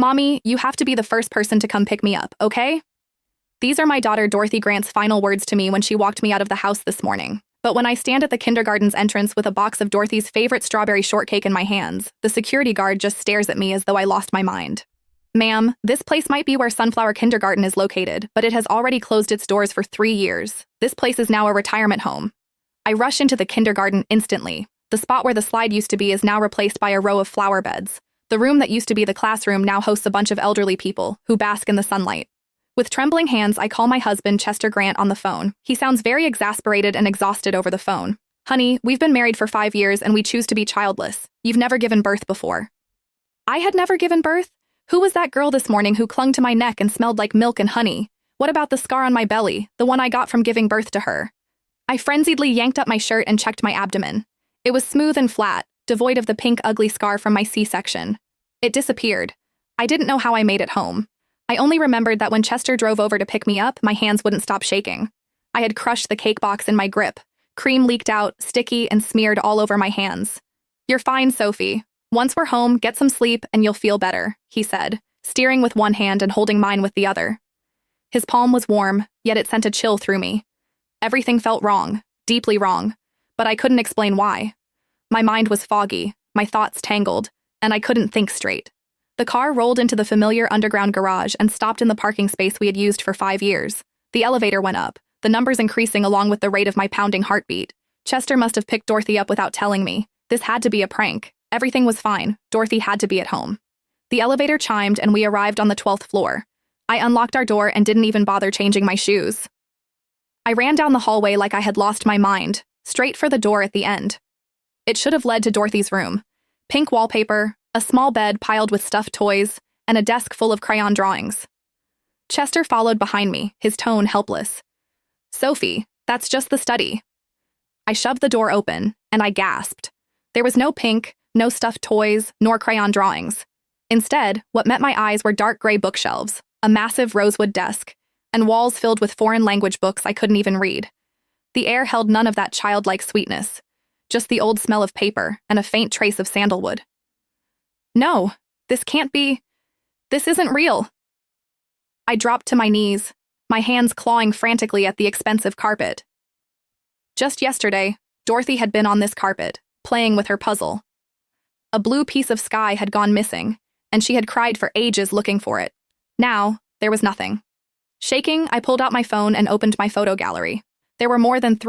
Mommy, you have to be the first person to come pick me up, okay? These are my daughter Dorothy Grant's final words to me when she walked me out of the house this morning. But when I stand at the kindergarten's entrance with a box of Dorothy's favorite strawberry shortcake in my hands, the security guard just stares at me as though I lost my mind. Ma'am, this place might be where Sunflower Kindergarten is located, but it has already closed its doors for 3 years. This place is now a retirement home. I rush into the kindergarten instantly. The spot where the slide used to be is now replaced by a row of flower beds. The room that used to be the classroom now hosts a bunch of elderly people who bask in the sunlight. With trembling hands, I call my husband, Chester Grant, on the phone. He sounds very exasperated and exhausted over the phone. Honey, we've been married for 5 years and we choose to be childless. You've never given birth before. I had never given birth? Who was that girl this morning who clung to my neck and smelled like milk and honey? What about the scar on my belly, the one I got from giving birth to her? I frenziedly yanked up my shirt and checked my abdomen. It was smooth and flat, devoid of the pink ugly scar from my C-section. It disappeared. I didn't know how I made it home. I only remembered that when Chester drove over to pick me up, my hands wouldn't stop shaking. I had crushed the cake box in my grip. Cream leaked out, sticky and smeared all over my hands. You're fine, Sophie. Once we're home, get some sleep and you'll feel better, he said, steering with one hand and holding mine with the other. His palm was warm, yet it sent a chill through me. Everything felt wrong, deeply wrong, but I couldn't explain why. My mind was foggy, my thoughts tangled, and I couldn't think straight. The car rolled into the familiar underground garage and stopped in the parking space we had used for 5 years. The elevator went up, the numbers increasing along with the rate of my pounding heartbeat. Chester must have picked Dorothy up without telling me. This had to be a prank. Everything was fine. Dorothy had to be at home. The elevator chimed and we arrived on the 12th floor. I unlocked our door and didn't even bother changing my shoes. I ran down the hallway like I had lost my mind, straight for the door at the end. It should have led to Dorothy's room. Pink wallpaper, a small bed piled with stuffed toys, and a desk full of crayon drawings. Chester followed behind me, his tone helpless. Sophie, that's just the study. I shoved the door open, and I gasped. There was no pink, no stuffed toys, nor crayon drawings. Instead, what met my eyes were dark gray bookshelves, a massive rosewood desk, and walls filled with foreign language books I couldn't even read. The air held none of that childlike sweetness, just the old smell of paper and a faint trace of sandalwood. No, this can't be. This isn't real. I dropped to my knees, my hands clawing frantically at the expensive carpet. Just yesterday, Dorothy had been on this carpet, playing with her puzzle. A blue piece of sky had gone missing, and she had cried for ages looking for it. Now, there was nothing. Shaking, I pulled out my phone and opened my photo gallery. There were more than 3